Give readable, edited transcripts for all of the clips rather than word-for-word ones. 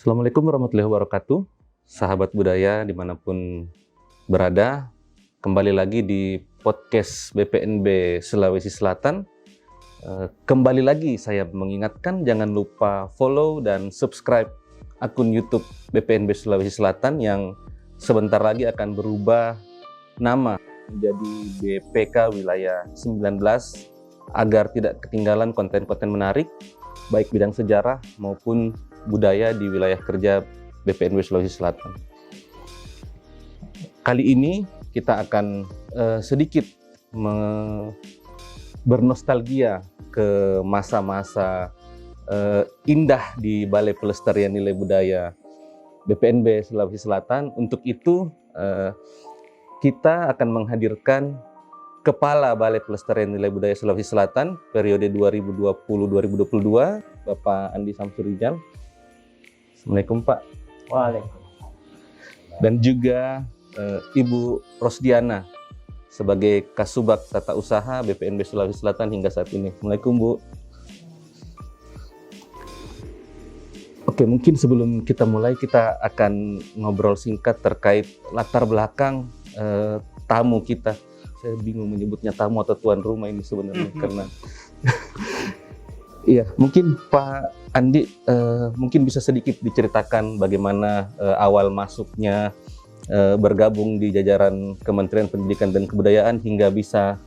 Assalamualaikum warahmatullahi wabarakatuh, sahabat budaya dimanapun berada. Kembali lagi di podcast BPNB Sulawesi Selatan. Kembali lagi saya mengingatkan jangan lupa follow dan subscribe akun YouTube BPNB Sulawesi Selatan yang sebentar lagi akan berubah nama menjadi BPK Wilayah 19 agar tidak ketinggalan konten-konten menarik baik bidang sejarah maupun budaya di wilayah kerja BPNB Sulawesi Selatan. Kali ini kita akan sedikit bernostalgia ke masa-masa indah di Balai Pelestarian Nilai Budaya BPNB Sulawesi Selatan. Untuk itu kita akan menghadirkan Kepala Balai Pelestarian Nilai Budaya Sulawesi Selatan periode 2020-2022, Bapak Andi Samsurijal. Assalamualaikum Pak. Waalaikumsalam. Dan juga Ibu Rosdiana sebagai Kasubag Tata Usaha BPNB Sulawesi Selatan hingga saat ini. Assalamualaikum Bu. Oke, mungkin sebelum kita mulai kita akan ngobrol singkat terkait latar belakang tamu kita. Saya bingung menyebutnya tamu atau tuan rumah ini sebenarnya karena iya, mungkin Pak Andi mungkin bisa sedikit diceritakan bagaimana awal masuknya bergabung di jajaran Kementerian Pendidikan dan Kebudayaan hingga bisa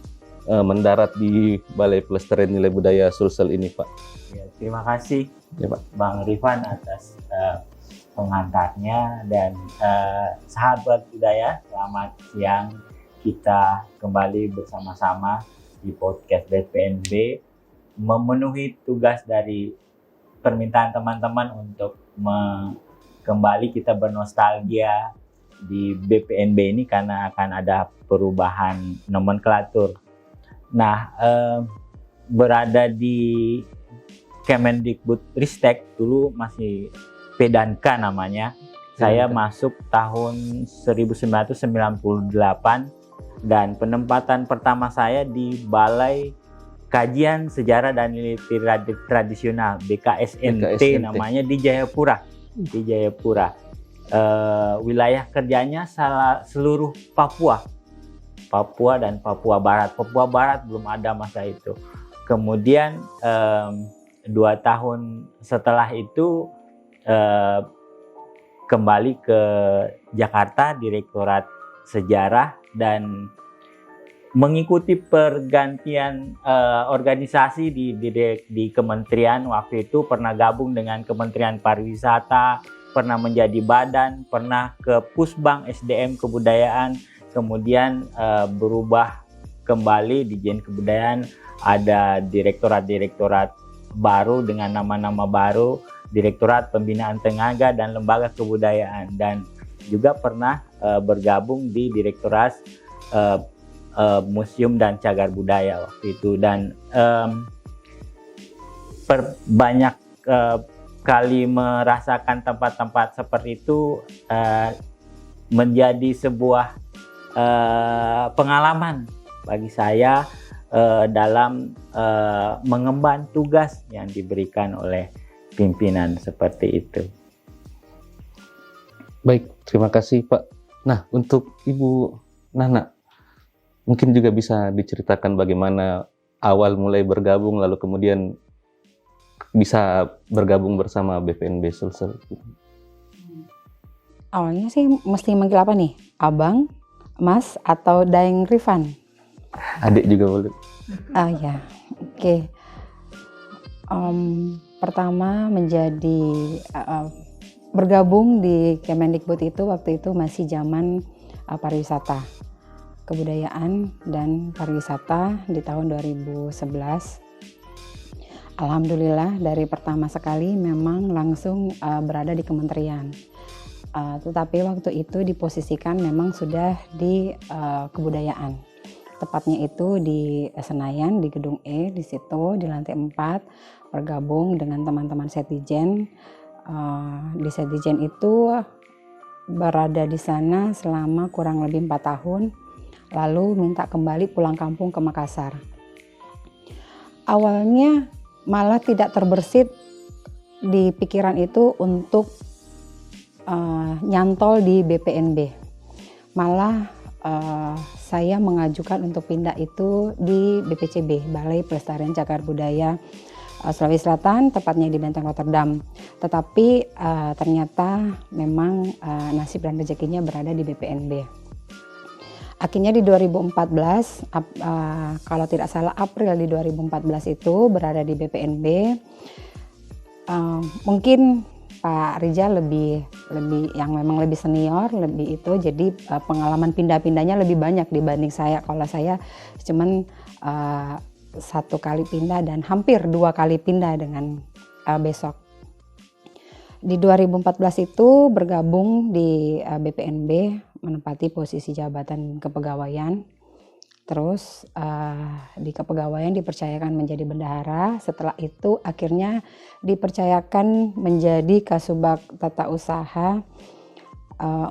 mendarat di Balai Pelestarian Nilai Budaya Sulsel ini, Pak. Ya, terima kasih Ya, Pak. Bang Rifan atas pengantarnya dan sahabat budaya, selamat siang. Kita kembali bersama-sama di podcast BPNB memenuhi tugas dari permintaan teman-teman untuk kembali kita bernostalgia di BPNB ini karena akan ada perubahan nomenklatur. Nah, berada di Kemendikbudristek dulu masih Pedanka namanya. Saya masuk tahun 1998 dan penempatan pertama saya di Balai Kajian Sejarah dan Nilai Tradisional BKSNT namanya di Jayapura. Di Jayapura. Wilayah kerjanya seluruh Papua dan Papua Barat. Papua Barat belum ada masa itu. Kemudian 2 tahun setelah itu kembali ke Jakarta, Direktorat Sejarah, dan mengikuti pergantian organisasi di kementerian. Waktu itu pernah gabung dengan Kementerian Pariwisata, pernah menjadi badan, pernah ke Pusbang SDM Kebudayaan, kemudian berubah kembali di Jen Kebudayaan, ada direktorat-direktorat baru dengan nama-nama baru, Direktorat Pembinaan Tenaga dan Lembaga Kebudayaan, dan juga pernah bergabung di Direktorat Museum dan Cagar Budaya waktu itu. Dan banyak kali merasakan tempat-tempat seperti itu menjadi sebuah pengalaman bagi saya dalam mengemban tugas yang diberikan oleh pimpinan seperti itu. Baik, terima kasih Pak. Nah, untuk Ibu Nana, mungkin juga bisa diceritakan bagaimana awal mulai bergabung lalu kemudian bisa bergabung bersama BPNB Sulsel. Awalnya sih mesti manggil apa nih? Abang, Mas, atau Daeng Rifan? Adik juga boleh. Ah ya, oke. Pertama menjadi bergabung di Kemendikbud itu waktu itu masih zaman pariwisata, kebudayaan dan pariwisata di tahun 2011. Alhamdulillah dari pertama sekali memang langsung berada di kementerian. Tetapi waktu itu diposisikan memang sudah di kebudayaan. Tepatnya itu di Senayan, di Gedung E, di situ di lantai 4 bergabung dengan teman-teman Setijen. Di Setijen itu berada di sana selama kurang lebih 4 tahun, lalu minta kembali pulang kampung ke Makassar. Awalnya malah tidak terbersit di pikiran itu untuk nyantol di BPNB. Malah saya mengajukan untuk pindah itu di BPCB, Balai Pelestarian Cagar Budaya Sulawesi Selatan, tepatnya di Benteng Rotterdam. Tetapi ternyata memang nasib dan rezekinya berada di BPNB. Akhirnya di 2014, kalau tidak salah April di 2014 itu berada di BPNB. Mungkin Pak Rijal lebih yang memang lebih senior, lebih itu, jadi pengalaman pindah-pindahnya lebih banyak dibanding saya. Kalau saya cuman 1 kali pindah dan hampir 2 kali pindah dengan besok. Di 2014 itu bergabung di BPNB, menempati posisi jabatan kepegawaian. Terus di kepegawaian dipercayakan menjadi bendahara. Setelah itu akhirnya dipercayakan menjadi Kasubag Tata Usaha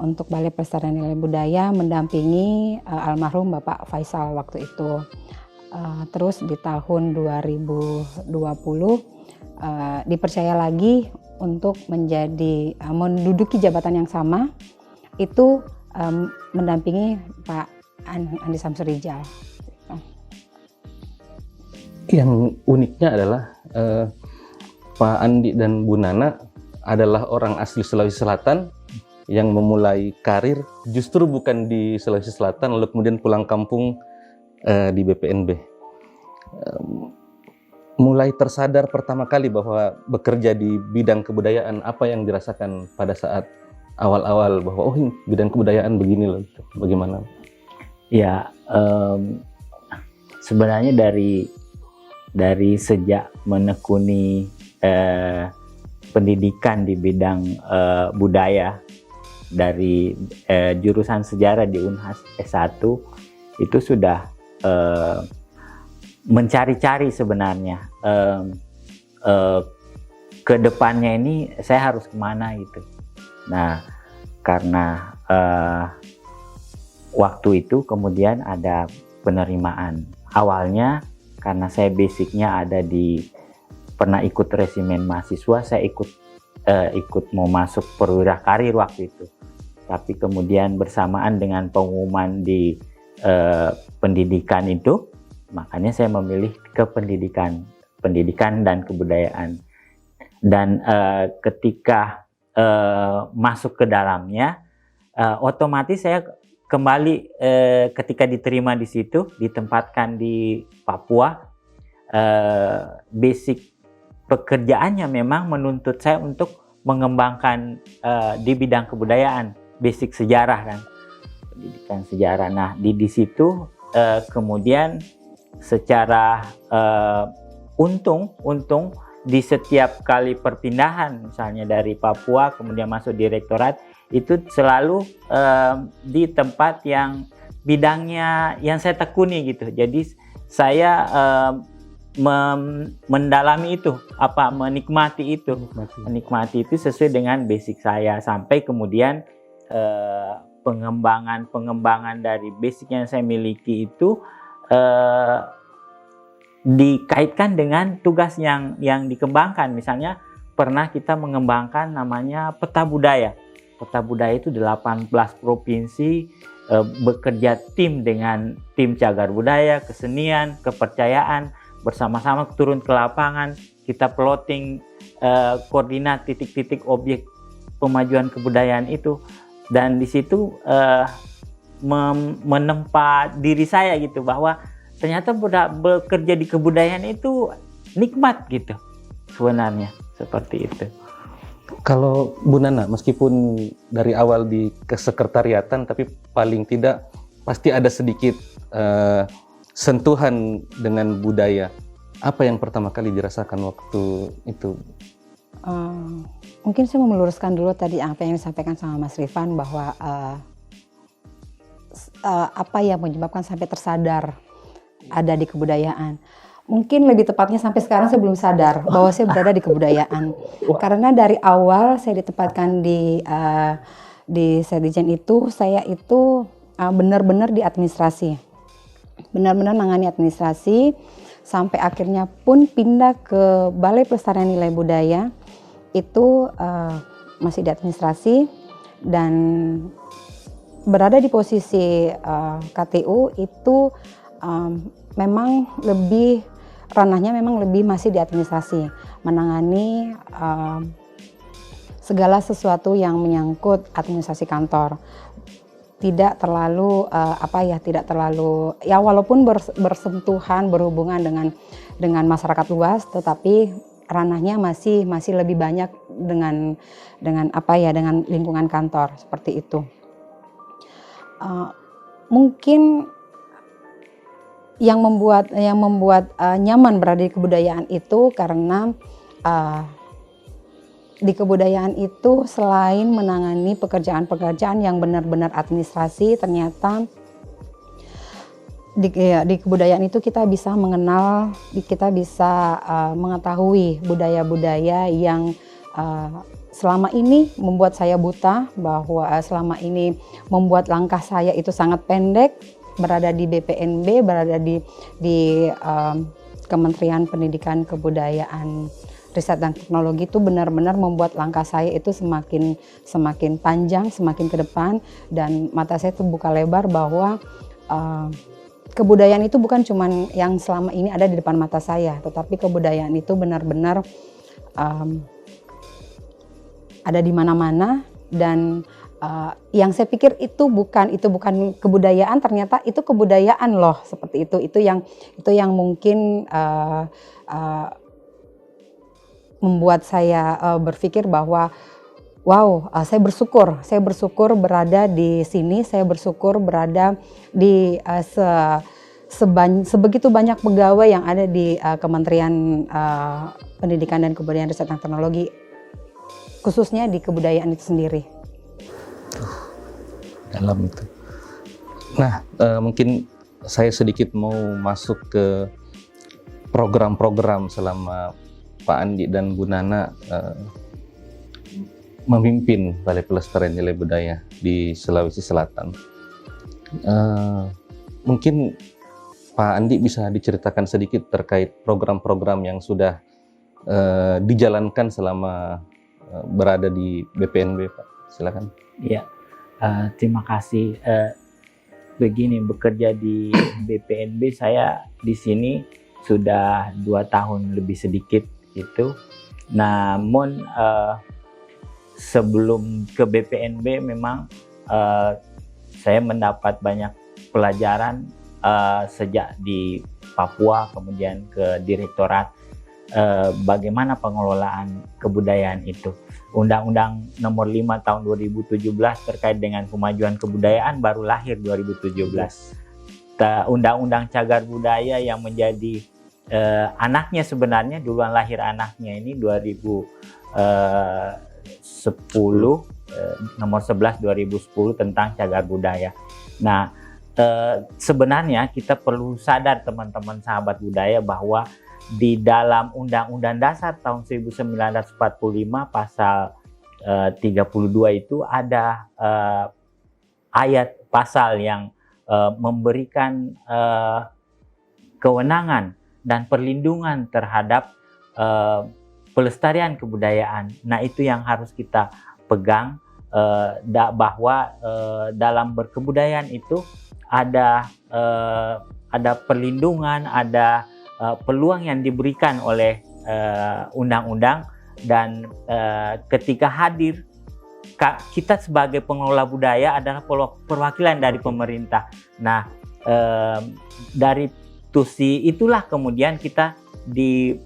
untuk Balai Pelestarian Nilai Budaya, mendampingi almarhum Bapak Faisal waktu itu. Terus di tahun 2020 dipercaya lagi untuk menduduki jabatan yang sama, itu mendampingi Pak Andi Samsur Rijal. Yang uniknya adalah Pak Andi dan Bu Nana adalah orang asli Sulawesi Selatan yang memulai karir justru bukan di Sulawesi Selatan, lalu kemudian pulang kampung di BPNB. Mulai tersadar pertama kali bahwa bekerja di bidang kebudayaan, apa yang dirasakan pada saat awal-awal bahwa oh bidang kebudayaan begini loh, bagaimana? Ya, sebenarnya dari sejak menekuni pendidikan di bidang budaya dari jurusan sejarah di Unhas S1 itu sudah mencari-cari sebenarnya ke depannya ini saya harus kemana gitu. Nah, karena waktu itu kemudian ada penerimaan. Awalnya karena saya basicnya ada pernah ikut resimen mahasiswa, saya ikut mau masuk perwira karir waktu itu. Tapi kemudian bersamaan dengan pengumuman di pendidikan itu, makanya saya memilih ke pendidikan dan kebudayaan. Dan ketika masuk ke dalamnya, otomatis saya kembali ketika diterima di situ, ditempatkan di Papua, basic pekerjaannya memang menuntut saya untuk mengembangkan di bidang kebudayaan, basic sejarah kan, pendidikan sejarah. Nah di situ kemudian secara untung di setiap kali perpindahan, misalnya dari Papua kemudian masuk direktorat, itu selalu di tempat yang bidangnya yang saya tekuni gitu. Jadi saya mendalami itu, menikmati itu sesuai dengan basic saya, sampai kemudian pengembangan dari basic yang saya miliki itu dikaitkan dengan tugas yang dikembangkan. Misalnya pernah kita mengembangkan namanya peta budaya. Peta budaya itu 18 provinsi bekerja tim dengan tim cagar budaya, kesenian, kepercayaan, bersama-sama turun ke lapangan, kita plotting koordinat titik-titik objek pemajuan kebudayaan itu. Dan di situ menempa diri saya gitu, bahwa ternyata bekerja di kebudayaan itu nikmat gitu sebenarnya, seperti itu. Kalau Bu Nana, meskipun dari awal di kesekretariatan, tapi paling tidak pasti ada sedikit sentuhan dengan budaya. Apa yang pertama kali dirasakan waktu itu? Mungkin saya mau meluruskan dulu tadi apa yang disampaikan sama Mas Rifan, bahwa apa yang menyebabkan sampai tersadar ada di kebudayaan. Mungkin lebih tepatnya sampai sekarang saya belum sadar bahwa saya berada di kebudayaan. Karena dari awal saya ditempatkan di Sedijen itu, saya itu benar-benar di administrasi. Benar-benar nangani administrasi, sampai akhirnya pun pindah ke Balai Pelestarian Nilai Budaya, itu masih di administrasi. dan berada di posisi KTU itu memang ranahnya memang lebih masih di administrasi, menangani segala sesuatu yang menyangkut administrasi kantor. Tidak terlalu walaupun bersentuhan berhubungan dengan masyarakat luas, tetapi ranahnya masih lebih banyak dengan lingkungan kantor seperti itu. Mungkin yang membuat nyaman berada di kebudayaan itu karena di kebudayaan itu selain menangani pekerjaan-pekerjaan yang benar-benar administrasi, ternyata di kebudayaan itu kita bisa mengenal, kita bisa mengetahui budaya-budaya yang selama ini membuat saya buta, bahwa selama ini membuat langkah saya itu sangat pendek, berada di BPNB, berada di Kementerian Pendidikan Kebudayaan Riset dan Teknologi itu benar-benar membuat langkah saya itu semakin panjang, semakin ke depan, dan mata saya terbuka lebar bahwa kebudayaan itu bukan cuma yang selama ini ada di depan mata saya, tetapi kebudayaan itu benar-benar ada di mana-mana, dan yang saya pikir itu bukan kebudayaan, ternyata itu kebudayaan loh, seperti itu. Itu yang mungkin membuat saya berpikir bahwa wow, saya bersyukur berada di sini, saya bersyukur berada di sebegitu banyak pegawai yang ada di Kementerian Pendidikan dan Kebudayaan Riset dan Teknologi, khususnya di kebudayaan itu sendiri. Dalam itu. Nah, mungkin saya sedikit mau masuk ke program-program selama Pak Andi dan Bu Nana memimpin Balai Pelestarian Nilai Budaya di Sulawesi Selatan. Mungkin Pak Andi bisa diceritakan sedikit terkait program-program yang sudah dijalankan selama berada di BPNB, Pak. Silakan. Ya, terima kasih. Begini, bekerja di BPNB, saya di sini sudah 2 tahun lebih sedikit itu. Namun sebelum ke BPNB memang saya mendapat banyak pelajaran sejak di Papua, kemudian ke Direktorat bagaimana pengelolaan kebudayaan itu. Undang-Undang Nomor 5 Tahun 2017 terkait dengan kemajuan kebudayaan baru lahir 2017. Undang-Undang Cagar Budaya yang menjadi anaknya, sebenarnya duluan lahir anaknya ini 2010, nomor 11 2010 tentang cagar budaya. Nah, sebenarnya kita perlu sadar, teman-teman sahabat budaya, bahwa di dalam Undang-Undang Dasar tahun 1945 pasal 32 itu ada ayat pasal yang memberikan kewenangan dan perlindungan terhadap pelestarian kebudayaan. Nah, itu yang harus kita pegang, bahwa dalam berkebudayaan itu ada perlindungan, ada peluang yang diberikan oleh undang-undang, dan ketika hadir, kita sebagai pengelola budaya adalah perwakilan dari pemerintah. Nah, dari tusi itulah kemudian kita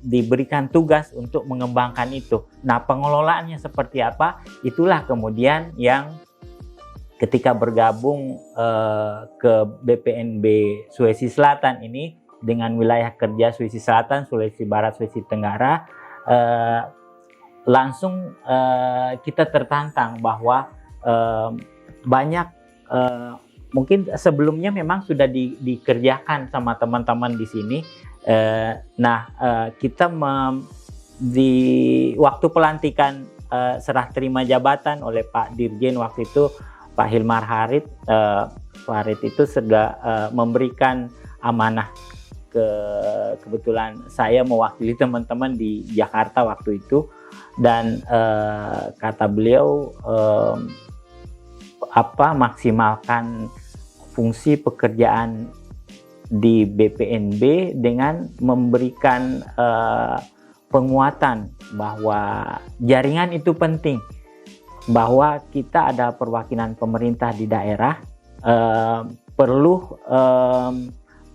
diberikan tugas untuk mengembangkan itu. Nah, pengelolaannya seperti apa? Itulah kemudian yang ketika bergabung ke BPNB Sulawesi Selatan ini dengan wilayah kerja Sulawesi Selatan, Sulawesi Barat, Sulawesi Tenggara, langsung kita tertantang bahwa banyak mungkin sebelumnya memang sudah dikerjakan sama teman-teman di sini. Kita di waktu pelantikan serah terima jabatan oleh Pak Dirjen waktu itu, Pak Hilmar Harit, Pak Harit itu sudah memberikan amanah, kebetulan saya mewakili teman-teman di Jakarta waktu itu, dan kata beliau, maksimalkan fungsi pekerjaan di BPNB dengan memberikan penguatan bahwa jaringan itu penting, bahwa kita ada perwakilan pemerintah di daerah, perlu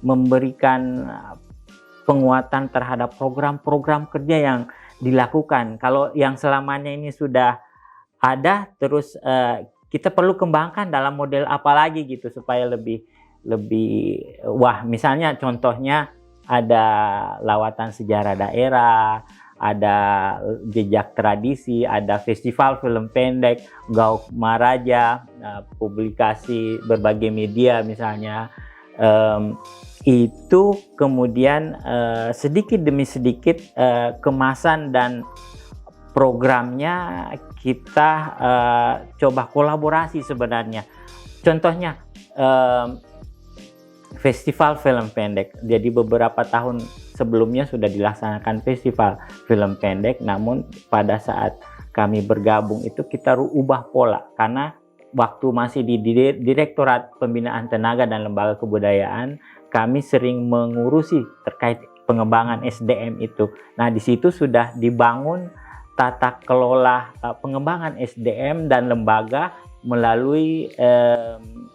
memberikan penguatan terhadap program-program kerja yang dilakukan. Kalau yang selamanya ini sudah ada, terus kita perlu kembangkan dalam model apa lagi gitu supaya lebih wah. Misalnya contohnya ada lawatan sejarah daerah, ada jejak tradisi, ada festival film pendek, Gauk Maraja, publikasi berbagai media misalnya. Itu kemudian sedikit demi sedikit kemasan dan programnya kita coba kolaborasi sebenarnya. Contohnya festival film pendek. Jadi beberapa tahun sebelumnya sudah dilaksanakan festival film pendek, namun pada saat kami bergabung itu kita ubah pola, karena waktu masih di Direktorat Pembinaan Tenaga dan Lembaga Kebudayaan, kami sering mengurusi terkait pengembangan SDM itu. Nah, di situ sudah dibangun tata kelola pengembangan SDM dan lembaga melalui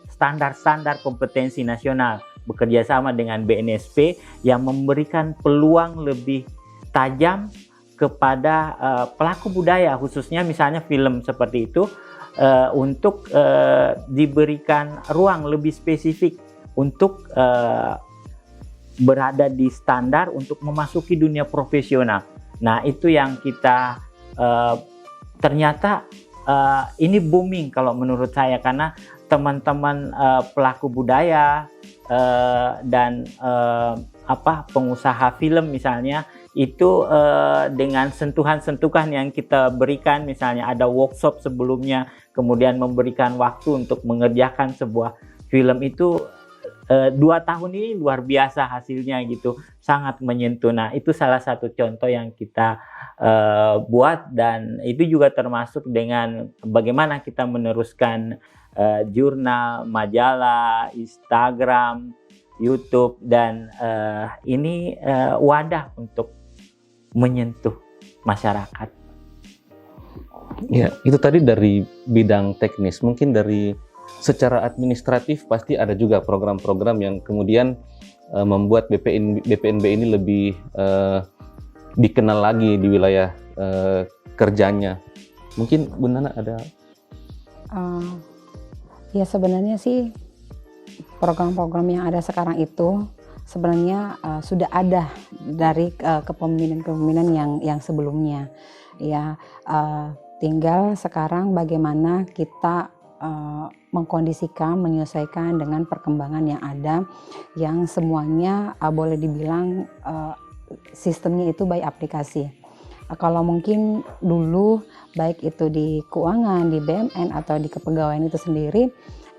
standar-standar kompetensi nasional, bekerja sama dengan BNSP yang memberikan peluang lebih tajam kepada pelaku budaya, khususnya misalnya film seperti itu, untuk diberikan ruang lebih spesifik untuk berada di standar untuk memasuki dunia profesional. Nah, itu yang kita ternyata ini booming kalau menurut saya, karena teman-teman pelaku budaya dan pengusaha film misalnya itu dengan sentuhan-sentuhan yang kita berikan, misalnya ada workshop sebelumnya, kemudian memberikan waktu untuk mengerjakan sebuah film itu 2 tahun ini luar biasa hasilnya gitu, sangat menyentuh. Nah, itu salah satu contoh yang kita buat, dan itu juga termasuk dengan bagaimana kita meneruskan jurnal, majalah, Instagram, YouTube, dan ini wadah untuk menyentuh masyarakat. Ya, itu tadi dari bidang teknis. Mungkin dari secara administratif pasti ada juga program-program yang kemudian membuat BPNB ini lebih dikenal lagi di wilayah kerjanya. Mungkin Bu Nana ada? Ya, sebenarnya sih program-program yang ada sekarang itu sebenarnya sudah ada dari kepemimpinan yang sebelumnya. Ya, tinggal sekarang bagaimana kita mengkondisikan, menyesuaikan dengan perkembangan yang ada, yang semuanya boleh dibilang sistemnya itu by aplikasi. Kalau mungkin dulu baik itu di keuangan, di BUMN atau di kepegawaian itu sendiri,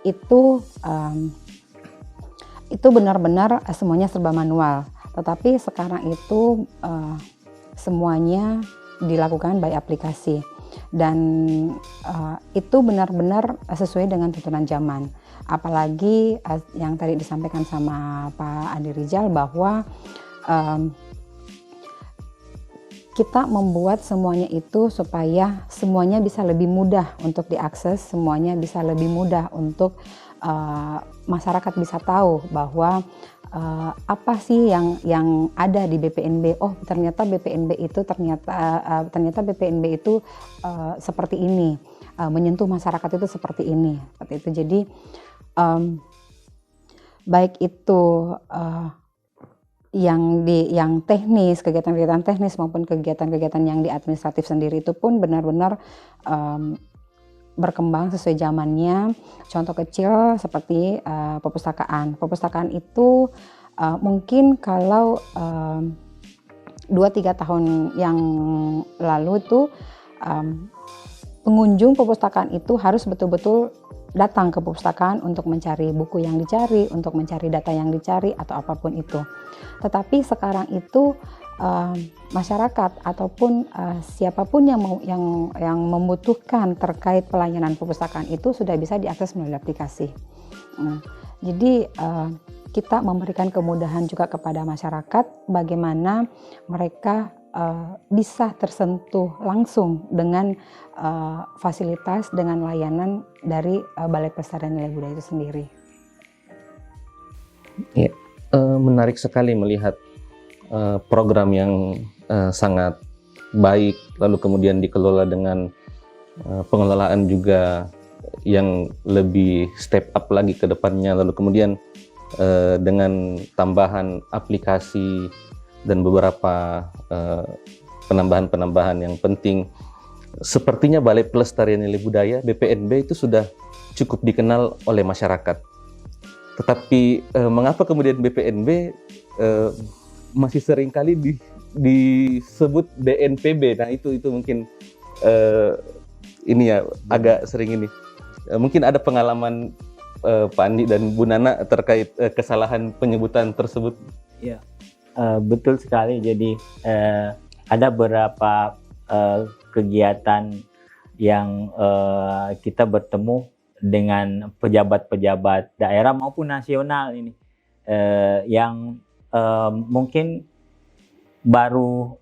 itu benar-benar semuanya serba manual. Tetapi sekarang itu semuanya dilakukan by aplikasi, dan itu benar-benar sesuai dengan tuntunan zaman. Apalagi yang tadi disampaikan sama Pak Andi Rizal bahwa kita membuat semuanya itu supaya semuanya bisa lebih mudah untuk diakses, semuanya bisa lebih mudah untuk masyarakat bisa tahu bahwa apa sih yang ada di BPNB. Oh, ternyata BPNB itu seperti ini, menyentuh masyarakat itu seperti ini, seperti itu. Jadi baik itu yang teknis, kegiatan-kegiatan teknis maupun kegiatan-kegiatan yang di administratif sendiri itu pun benar-benar berkembang sesuai zamannya. Contoh kecil seperti perpustakaan. Perpustakaan itu mungkin kalau 2-3 tahun yang lalu itu pengunjung perpustakaan itu harus betul-betul datang ke perpustakaan untuk mencari buku yang dicari, untuk mencari data yang dicari atau apapun itu. Tetapi sekarang itu masyarakat ataupun siapapun yang membutuhkan terkait pelayanan perpustakaan itu sudah bisa diakses melalui aplikasi. Nah, jadi kita memberikan kemudahan juga kepada masyarakat bagaimana mereka bisa tersentuh langsung dengan fasilitas, dengan layanan dari Balai Pelestarian Nilai Budaya itu sendiri. Ya, menarik sekali melihat program yang sangat baik, lalu kemudian dikelola dengan pengelolaan juga yang lebih step up lagi ke depannya, lalu kemudian dengan tambahan aplikasi dan beberapa penambahan-penambahan yang penting. Sepertinya Balai Pelestarian Nilai Budaya BPNB itu sudah cukup dikenal oleh masyarakat. Tetapi mengapa kemudian BPNB masih sering kali disebut BNPB? Nah itu mungkin ini ya agak sering ini. Mungkin ada pengalaman Pak Andi dan Bu Nana terkait kesalahan penyebutan tersebut. Ya, betul sekali. Jadi ada beberapa kegiatan yang kita bertemu dengan pejabat-pejabat daerah maupun nasional ini yang mungkin baru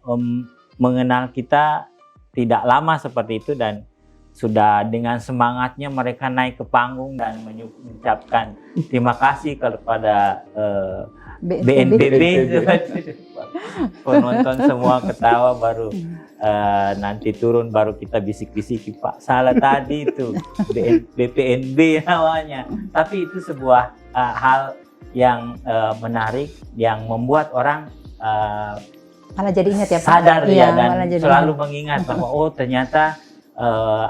mengenal kita tidak lama seperti itu, dan sudah dengan semangatnya mereka naik ke panggung dan mengucapkan terima kasih kepada BNPB. Penonton semua ketawa, baru nanti turun baru kita bisik-bisik, Pak salah tadi itu BPNB namanya. Tapi itu sebuah hal yang menarik yang membuat orang malah jadi ingat ya Pak. Sadar ya, dan selalu ingat. mengingat bahwa oh ternyata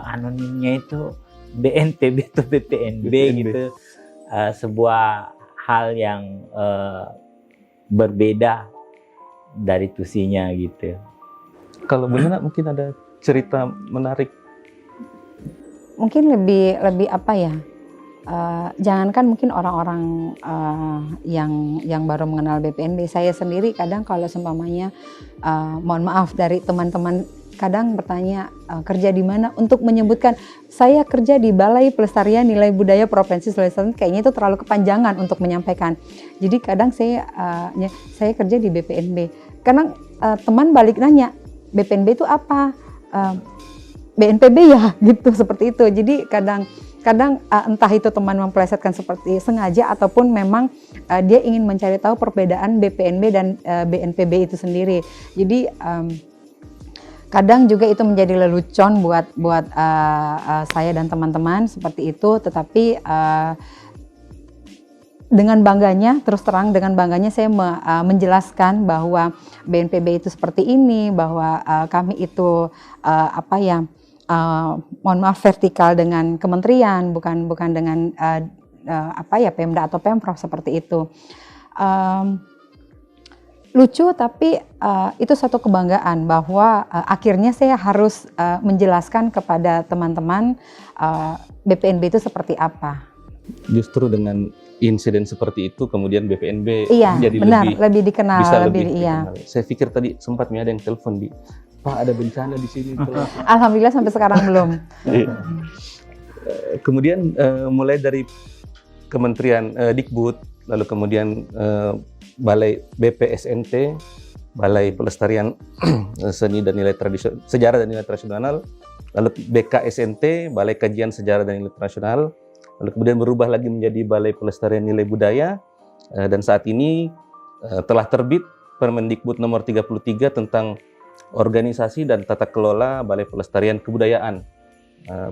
anonimnya itu BNPB atau BPNB gitu. Sebuah hal yang berbeda dari tusinya gitu. Kalau Bu Nana mungkin ada cerita menarik. Mungkin lebih apa ya? Jangankan mungkin orang-orang yang baru mengenal BPNB, saya sendiri kadang kalau seumpamanya mohon maaf dari teman-teman kadang bertanya kerja di mana, untuk menyebutkan saya kerja di Balai Pelestarian Nilai Budaya Provinsi Sulawesi Selatan kayaknya itu terlalu kepanjangan untuk menyampaikan. Jadi kadang saya kerja di BPNB. Kadang teman balik nanya, BPNB itu apa? BNPB ya gitu, seperti itu. Jadi kadang entah itu teman mempelesetkan seperti sengaja ataupun memang dia ingin mencari tahu perbedaan BPNB dan BNPB itu sendiri. Jadi kadang juga itu menjadi lelucon buat saya dan teman-teman seperti itu. Tetapi dengan bangganya, terus terang dengan bangganya saya menjelaskan bahwa BNPB itu seperti ini, bahwa kami itu mohon maaf vertikal dengan kementerian, bukan dengan Pemda atau Pemprov seperti itu. Lucu, tapi itu suatu kebanggaan bahwa akhirnya saya harus menjelaskan kepada teman-teman BPNB itu seperti apa. Justru dengan insiden seperti itu kemudian BPNB jadi lebih dikenal. Bisa lebih dikenal. Saya pikir tadi sempat ada yang telepon Pak ada bencana di sini. Alhamdulillah sampai sekarang belum. Kemudian mulai dari Kementerian Dikbud, lalu kemudian Balai BPSNT, Balai Pelestarian Seni dan Nilai Tradisional, Sejarah dan Nilai Tradisional, lalu BKSNT, Balai Kajian Sejarah dan Nilai Tradisional, lalu kemudian berubah lagi menjadi Balai Pelestarian Nilai Budaya, dan saat ini telah terbit Permendikbud nomor 33 tentang organisasi dan tata kelola Balai Pelestarian Kebudayaan,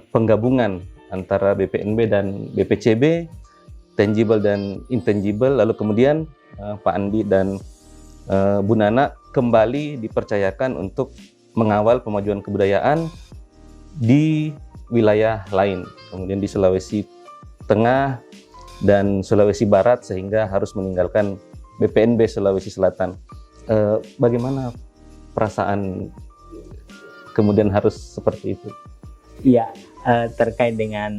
penggabungan antara BPNB dan BPCB, tangible dan intangible. Lalu kemudian Pak Andi dan Bu Nana kembali dipercayakan untuk mengawal pemajuan kebudayaan di wilayah lain, kemudian di Sulawesi Tengah dan Sulawesi Barat, sehingga harus meninggalkan BPNB Sulawesi Selatan. Bagaimana perasaan kemudian harus seperti itu? Iya, terkait dengan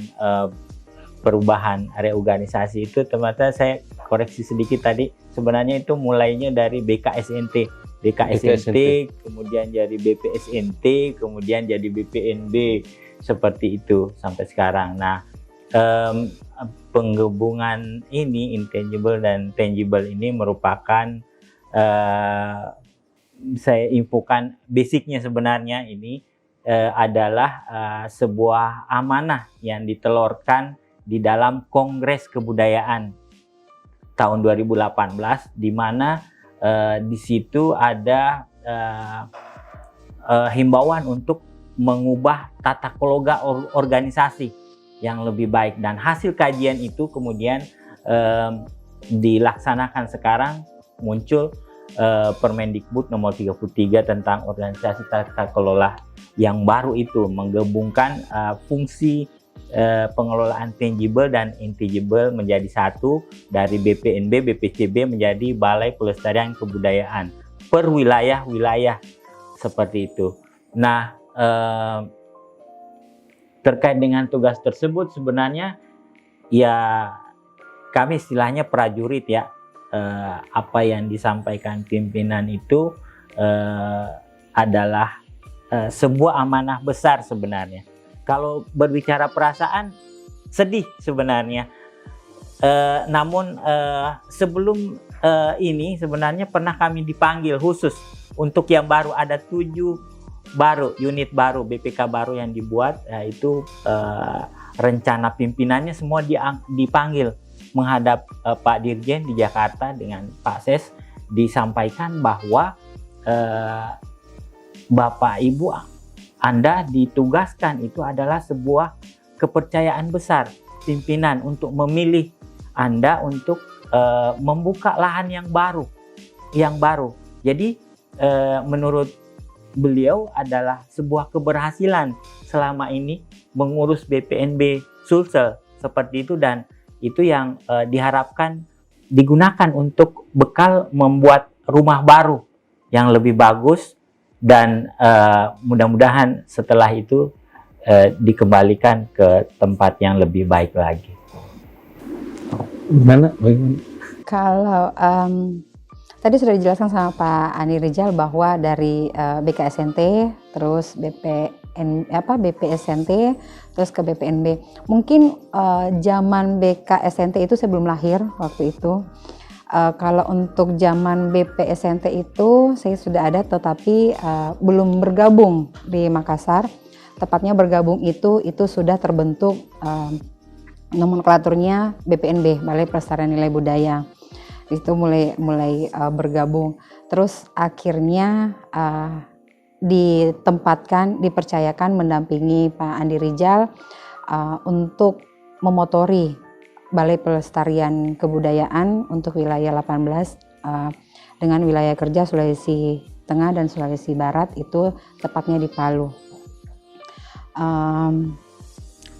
perubahan reorganisasi itu ternyata saya koreksi sedikit tadi, sebenarnya itu mulainya dari BKSNT, kemudian jadi BPSNT, kemudian jadi BPNB, seperti itu sampai sekarang. Nah, penggabungan ini, intangible dan tangible ini merupakan, saya infokan basicnya sebenarnya ini adalah sebuah amanah yang ditelurkan di dalam Kongres Kebudayaan tahun 2018, di mana di situ ada himbauan untuk mengubah tata kelola organisasi yang lebih baik, dan hasil kajian itu kemudian dilaksanakan sekarang, muncul Permendikbud nomor 33 tentang organisasi tata kelola yang baru itu menggabungkan fungsi pengelolaan tangible dan intangible menjadi satu, dari BPNB, BPCB menjadi Balai Pelestarian Kebudayaan per wilayah-wilayah, seperti itu. Nah, terkait dengan tugas tersebut sebenarnya ya kami istilahnya prajurit ya. Apa yang disampaikan pimpinan itu adalah sebuah amanah besar sebenarnya. Kalau berbicara perasaan, sedih sebenarnya. Namun sebelum ini sebenarnya pernah kami dipanggil khusus untuk yang baru, ada 7 unit baru BPK baru yang dibuat, yaitu rencana pimpinannya semua dipanggil menghadap Pak Dirjen di Jakarta dengan Pak Ses, disampaikan bahwa Bapak Ibu Anda ditugaskan, itu adalah sebuah kepercayaan besar pimpinan untuk memilih Anda untuk membuka lahan yang baru. Jadi menurut beliau adalah sebuah keberhasilan selama ini mengurus BPNB Sulsel seperti itu, dan itu yang diharapkan digunakan untuk bekal membuat rumah baru yang lebih bagus, dan mudah-mudahan setelah itu dikembalikan ke tempat yang lebih baik lagi. Bagaimana? Kalau tadi sudah dijelaskan sama Pak Andi Rijal bahwa dari BKSNT, terus BPSNT, terus ke BPNB. Mungkin zaman BKSNT itu saya belum lahir waktu itu. Kalau untuk zaman BPSNT itu saya sudah ada, tetapi belum bergabung di Makassar. Tepatnya bergabung itu sudah terbentuk nomenklaturnya BPNB, Balai Pelestarian Nilai Budaya. Itu mulai bergabung. Terus akhirnya dipercayakan mendampingi Pak Andi Rijal untuk memotori Balai Pelestarian Kebudayaan untuk wilayah 18 dengan wilayah kerja Sulawesi Tengah dan Sulawesi Barat, itu tepatnya di Palu.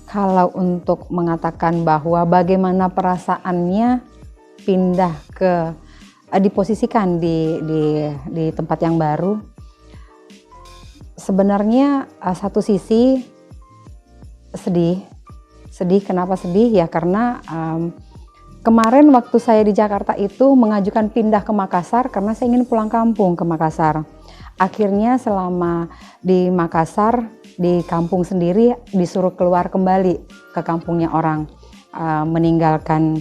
Kalau untuk mengatakan bahwa bagaimana perasaannya pindah ke diposisikan di tempat yang baru, sebenarnya satu sisi sedih. Kenapa sedih? Ya karena kemarin waktu saya di Jakarta itu mengajukan pindah ke Makassar karena saya ingin pulang kampung ke Makassar. Akhirnya selama di Makassar, di kampung sendiri, disuruh keluar kembali ke kampungnya orang, meninggalkan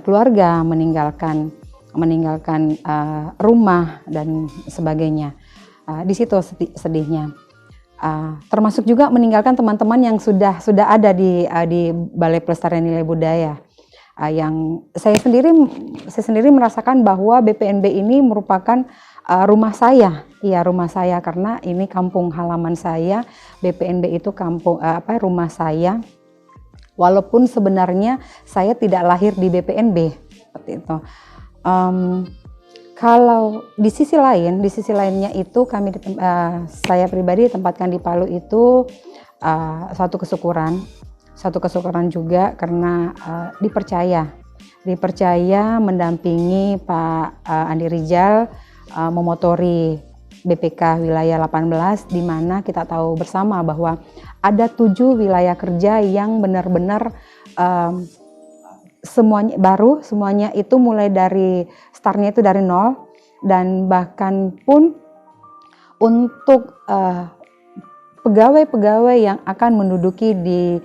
keluarga, meninggalkan rumah dan sebagainya. Di situ sedihnya. Termasuk juga meninggalkan teman-teman yang sudah ada di Balai Pelestarian Nilai Budaya. Yang saya sendiri merasakan bahwa BPNB ini merupakan rumah saya. Iya, rumah saya, karena ini kampung halaman saya. BPNB itu rumah saya. Walaupun sebenarnya saya tidak lahir di BPNB seperti itu. Kalau di sisi lainnya itu saya pribadi ditempatkan di Palu itu suatu kesyukuran juga karena dipercaya mendampingi Pak Andi Rijal memotori BPK wilayah 18, di mana kita tahu bersama bahwa ada 7 wilayah kerja yang benar-benar semuanya baru, semuanya itu mulai dari startnya itu dari nol, dan bahkan pun untuk pegawai-pegawai yang akan menduduki di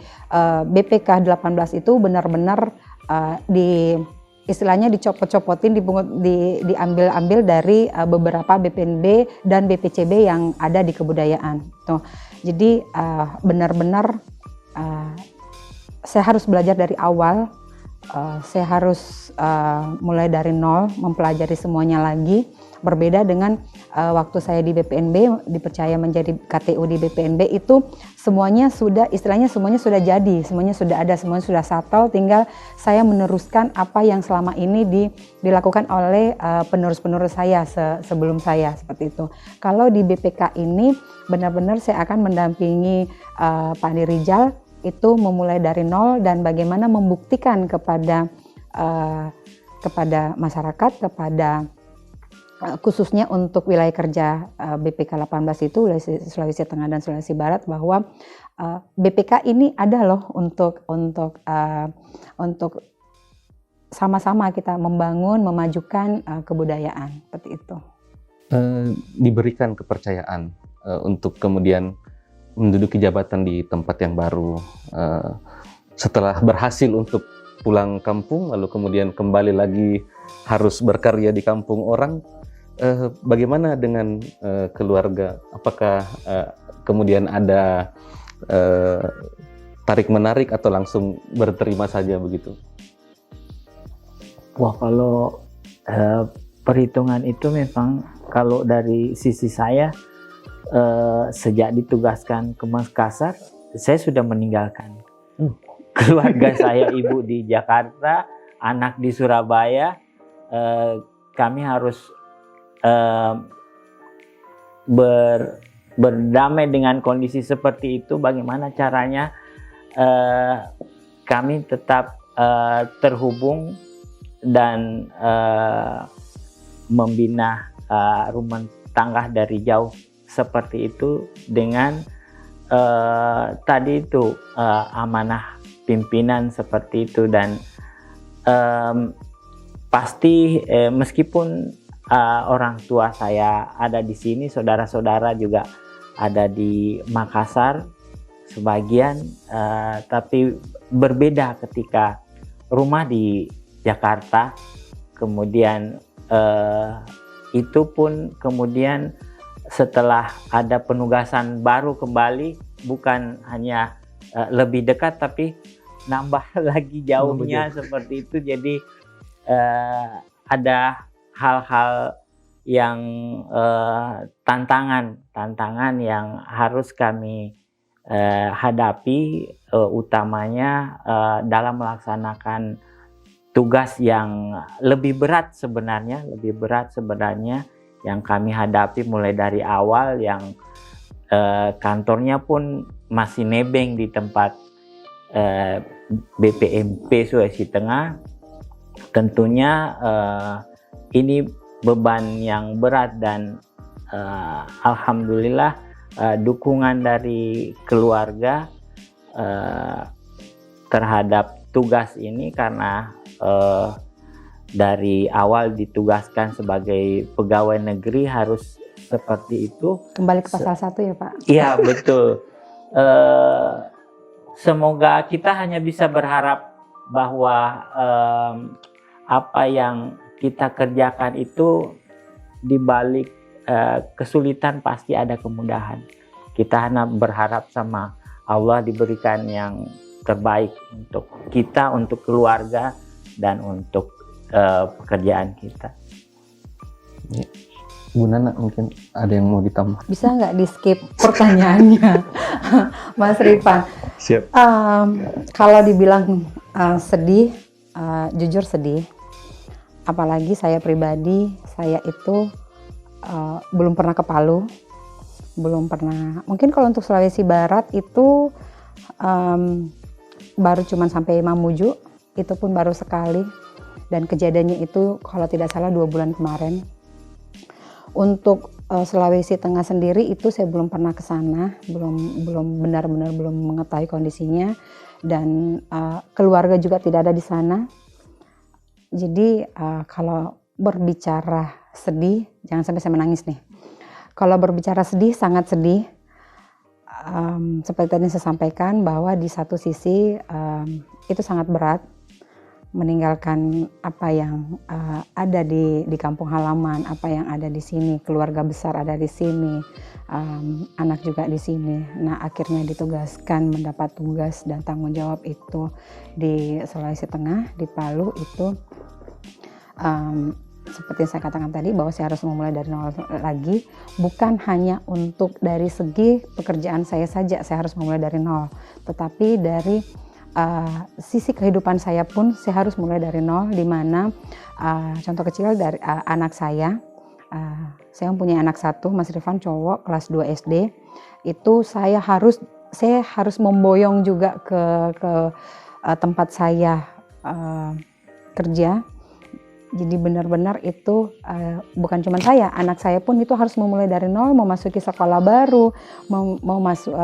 BPK 18 itu benar-benar istilahnya dicopot-copotin, diambil-ambil dari beberapa BPNB dan BPCB yang ada di kebudayaan. Tuh. Jadi benar-benar saya harus belajar dari awal, saya harus mulai dari nol, mempelajari semuanya lagi. Berbeda dengan waktu saya di BPNB, dipercaya menjadi KTU di BPNB, itu semuanya sudah, istilahnya semuanya sudah jadi, semuanya sudah ada, semuanya sudah settle, tinggal saya meneruskan apa yang selama ini dilakukan oleh penerus-penerus saya sebelum saya, seperti itu. Kalau di BPK ini benar-benar saya akan mendampingi Pak Dirijal, itu memulai dari nol dan bagaimana membuktikan kepada masyarakat, kepada khususnya untuk wilayah kerja BPK 18 itu Sulawesi Tengah dan Sulawesi Barat, bahwa BPK ini ada loh untuk sama-sama kita membangun, memajukan kebudayaan, seperti itu. Diberikan kepercayaan untuk kemudian menduduki jabatan di tempat yang baru, setelah berhasil untuk pulang kampung lalu kemudian kembali lagi harus berkarya di kampung orang. Bagaimana dengan keluarga? Apakah kemudian ada tarik-menarik atau langsung berterima saja begitu? Wah, kalau perhitungan itu memang kalau dari sisi saya, sejak ditugaskan ke Makassar, saya sudah meninggalkan keluarga saya, ibu di Jakarta, anak di Surabaya. Kami harus berdamai dengan kondisi seperti itu. Bagaimana caranya kami tetap terhubung dan membina rumah tangga dari jauh seperti itu dengan tadi itu amanah pimpinan seperti itu. Dan pasti meskipun orang tua saya ada di sini, saudara-saudara juga ada di Makassar sebagian, tapi berbeda ketika rumah di Jakarta. Kemudian itu pun kemudian setelah ada penugasan baru kembali, bukan hanya lebih dekat tapi nambah lagi jauhnya seperti itu. Jadi ada hal-hal yang tantangan yang harus kami hadapi, utamanya dalam melaksanakan tugas yang lebih berat sebenarnya yang kami hadapi mulai dari awal, yang kantornya pun masih nebeng di tempat BPMP Sulawesi Tengah. Tentunya ini beban yang berat dan alhamdulillah dukungan dari keluarga terhadap tugas ini, karena dari awal ditugaskan sebagai pegawai negeri harus seperti itu. Kembali ke pasal 1 ya Pak? Iya betul. Semoga kita hanya bisa berharap bahwa apa yang kita kerjakan itu di balik kesulitan pasti ada kemudahan. Kita hanya berharap sama Allah diberikan yang terbaik untuk kita, untuk keluarga, dan untuk pekerjaan kita. Bu Nana, mungkin ada yang mau ditambah? Bisa nggak di skip pertanyaannya, Mas Rifan? Siap. Kalau dibilang sedih, jujur sedih. Apalagi saya pribadi, saya itu belum pernah ke Palu, belum pernah. Mungkin kalau untuk Sulawesi Barat itu baru cuman sampai Mamuju, itu pun baru sekali. Dan kejadiannya itu kalau tidak salah 2 bulan kemarin. Untuk Sulawesi Tengah sendiri itu saya belum pernah ke sana, belum benar-benar belum mengetahui kondisinya, dan keluarga juga tidak ada di sana. Jadi kalau berbicara sedih, jangan sampai saya menangis nih. Kalau berbicara sedih, sangat sedih. Seperti tadi saya sampaikan bahwa di satu sisi itu sangat berat, meninggalkan apa yang ada di kampung halaman, apa yang ada di sini, keluarga besar ada di sini, anak juga di sini. Nah, akhirnya ditugaskan mendapat tugas dan tanggung jawab itu di Sulawesi Tengah, di Palu itu. Seperti yang saya katakan tadi, bahwa saya harus memulai dari nol lagi, bukan hanya untuk dari segi pekerjaan saya saja, saya harus memulai dari nol, tetapi dari sisi kehidupan saya pun saya harus mulai dari nol, di mana contoh kecil dari anak saya mempunyai anak satu, Mas Rifan, cowok kelas 2 SD. Itu saya harus memboyong juga ke tempat saya kerja. Jadi benar-benar itu bukan cuma saya, anak saya pun itu harus memulai dari nol, memasuki sekolah baru, mau masuk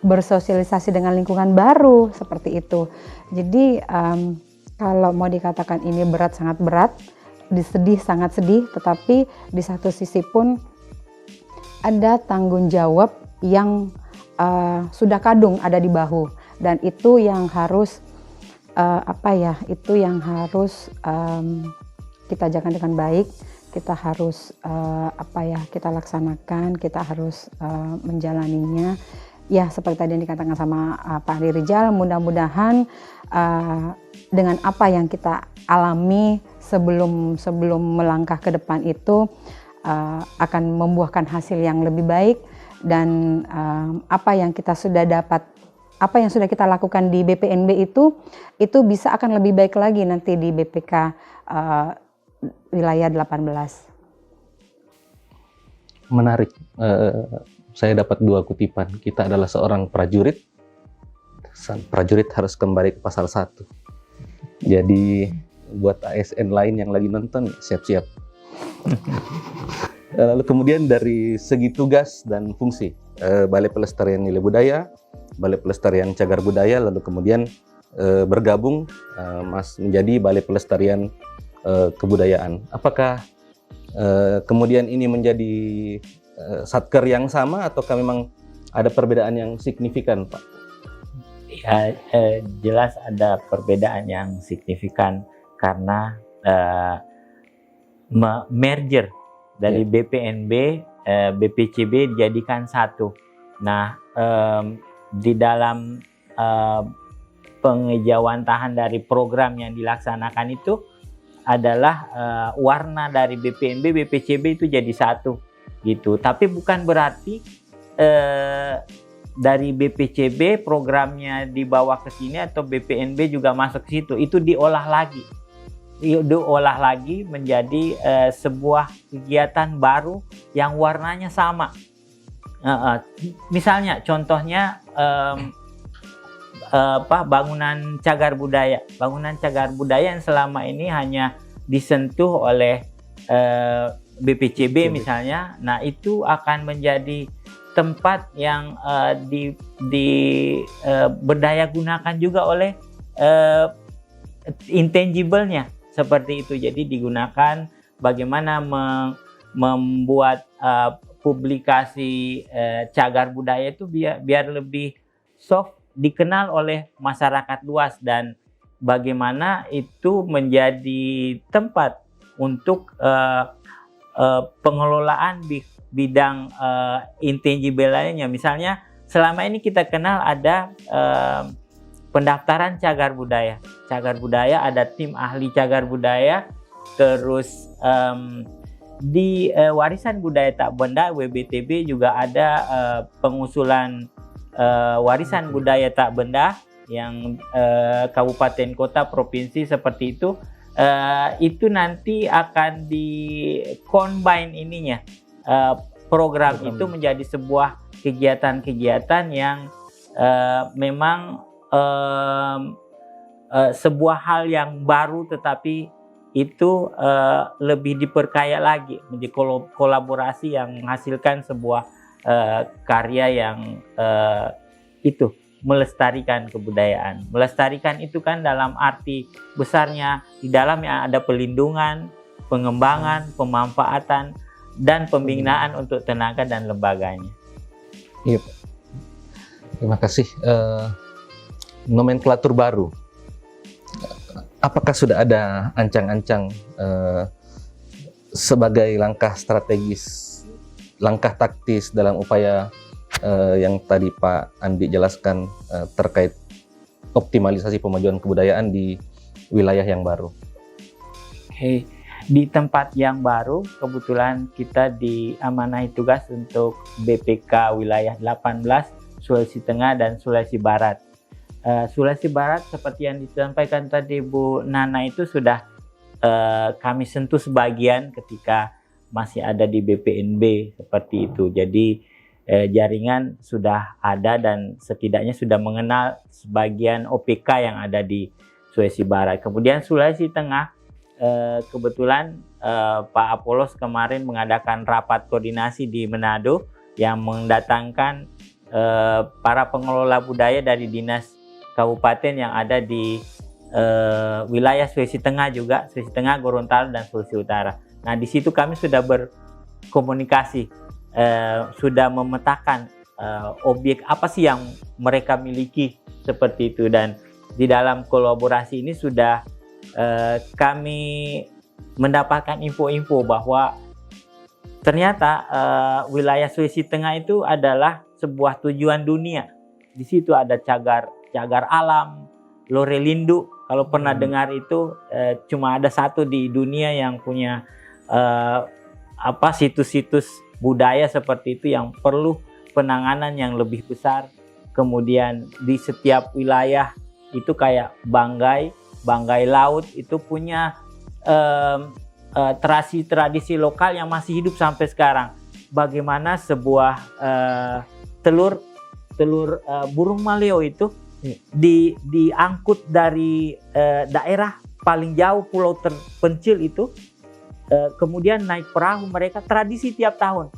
bersosialisasi dengan lingkungan baru, seperti itu. Jadi kalau mau dikatakan ini berat, sangat berat, disedih, sangat sedih, tetapi di satu sisi pun ada tanggung jawab yang sudah kadung ada di bahu, dan itu yang harus kita jaga dengan baik, kita harus kita laksanakan, kita harus menjalaninya. Ya, seperti tadi yang dikatakan sama Pak Adi Rijal, mudah-mudahan dengan apa yang kita alami sebelum melangkah ke depan itu akan membuahkan hasil yang lebih baik, dan apa yang kita sudah dapat, apa yang sudah kita lakukan di BPNB itu bisa akan lebih baik lagi nanti di BPK wilayah 18. Menarik. Saya dapat 2 kutipan. Kita adalah seorang prajurit. Prajurit harus kembali ke pasal 1. Jadi buat ASN lain yang lagi nonton, siap-siap. Lalu kemudian dari segi tugas dan fungsi, Balai Pelestarian Nilai Budaya, Balai Pelestarian Cagar Budaya, lalu kemudian bergabung Mas menjadi Balai Pelestarian Kebudayaan. Apakah kemudian ini menjadi satker yang sama, ataukah memang ada perbedaan yang signifikan, Pak? Ya, jelas ada perbedaan yang signifikan karena merger dari BPNB, BPCB dijadikan satu. Nah, di dalam pengejawantahan dari program yang dilaksanakan itu adalah warna dari BPNB, BPCB itu jadi satu gitu. Tapi bukan berarti dari BPCB programnya dibawa ke sini atau BPNB juga masuk ke situ. Itu diolah lagi menjadi sebuah kegiatan baru yang warnanya sama. Misalnya contohnya bangunan cagar budaya. Bangunan cagar budaya yang selama ini hanya disentuh oleh BPCB misalnya. Nah, itu akan menjadi tempat yang berdaya gunakan juga oleh intangible-nya seperti itu. Jadi digunakan bagaimana membuat publikasi cagar budaya itu biar lebih soft, dikenal oleh masyarakat luas, dan bagaimana itu menjadi tempat untuk pengelolaan di bidang intangible lainnya. Misalnya selama ini kita kenal ada pendaftaran cagar budaya. Cagar budaya ada tim ahli cagar budaya, terus di warisan budaya tak benda WBTB juga ada pengusulan warisan budaya tak benda yang kabupaten, kota, provinsi seperti itu. Itu nanti akan di-combine ininya. Program itu menjadi sebuah kegiatan-kegiatan yang memang sebuah hal yang baru, tetapi itu lebih diperkaya lagi menjadi kolaborasi yang menghasilkan sebuah karya yang itu melestarikan kebudayaan. Melestarikan itu kan dalam arti besarnya di dalamnya ada pelindungan, pengembangan, pemanfaatan, dan pembinaan untuk tenaga dan lembaganya. Iya, terima kasih. Nomenklatur baru, apakah sudah ada ancang-ancang sebagai langkah strategis, langkah taktis dalam upaya yang tadi Pak Andi jelaskan terkait optimalisasi pemajuan kebudayaan di wilayah yang baru? Oke. Di tempat yang baru, kebetulan kita diamanahi tugas untuk BPK wilayah 18, Sulawesi Tengah dan Sulawesi Barat. Sulawesi Barat seperti yang disampaikan tadi Bu Nana itu sudah kami sentuh sebagian ketika masih ada di BPNB seperti itu. Jadi jaringan sudah ada dan setidaknya sudah mengenal sebagian OPK yang ada di Sulawesi Barat. Kemudian Sulawesi Tengah, kebetulan Pak Apolos kemarin mengadakan rapat koordinasi di Manado yang mendatangkan para pengelola budaya dari dinas kabupaten yang ada di wilayah Sulawesi Tengah juga, Sulawesi Tengah, Gorontalo, dan Sulawesi Utara. Nah, di situ kami sudah berkomunikasi, sudah memetakan objek apa sih yang mereka miliki seperti itu, dan di dalam kolaborasi ini sudah kami mendapatkan info-info bahwa ternyata wilayah Sulawesi Tengah itu adalah sebuah tujuan dunia. Di situ ada cagar alam, Lorelindo. Kalau pernah dengar itu, cuma ada satu di dunia yang punya situs-situs budaya seperti itu yang perlu penanganan yang lebih besar. Kemudian di setiap wilayah itu kayak Banggai Laut itu punya tradisi lokal yang masih hidup sampai sekarang. Bagaimana sebuah telur burung maleo itu diangkut dari daerah paling jauh, pulau terpencil itu, kemudian naik perahu mereka, tradisi tiap tahun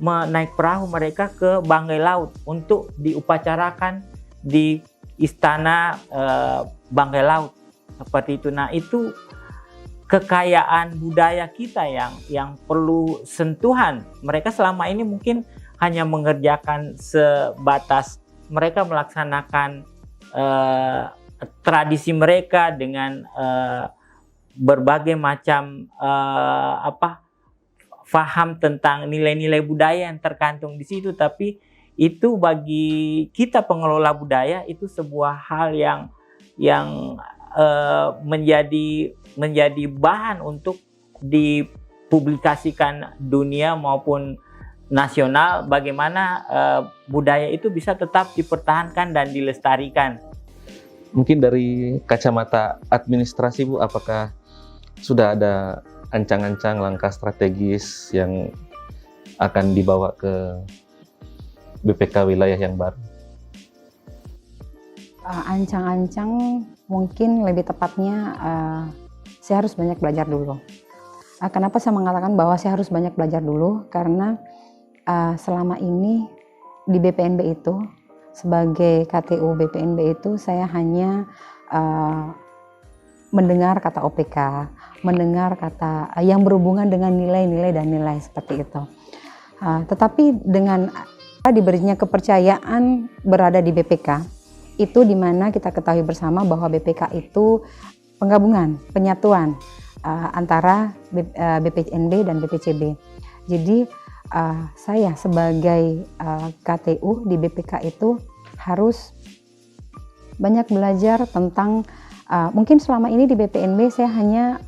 naik perahu mereka ke Banggai Laut untuk diupacarakan di istana Banggai Laut seperti itu. Nah, itu kekayaan budaya kita yang perlu sentuhan. Mereka selama ini mungkin hanya mengerjakan sebatas mereka melaksanakan tradisi mereka dengan berbagai macam faham tentang nilai-nilai budaya yang terkantung di situ, tapi itu bagi kita pengelola budaya itu sebuah hal yang menjadi bahan untuk dipublikasikan dunia maupun nasional, bagaimana budaya itu bisa tetap dipertahankan dan dilestarikan. Mungkin dari kacamata administrasi Bu, apakah sudah ada ancang-ancang langkah strategis yang akan dibawa ke BPK wilayah yang baru? Ancang-ancang mungkin lebih tepatnya saya harus banyak belajar dulu. Kenapa saya mengatakan bahwa saya harus banyak belajar dulu? Karena selama ini di BPNB itu, sebagai KTU BPNB itu, saya hanya mendengar kata OPK, mendengar kata yang berhubungan dengan nilai-nilai dan nilai seperti itu. Tetapi dengan diberinya kepercayaan berada di BPK, itu dimana kita ketahui bersama bahwa BPK itu penggabungan, penyatuan antara BPNB dan BPCB. Jadi saya sebagai KTU di BPK itu harus banyak belajar tentang mungkin selama ini di BPNB saya hanya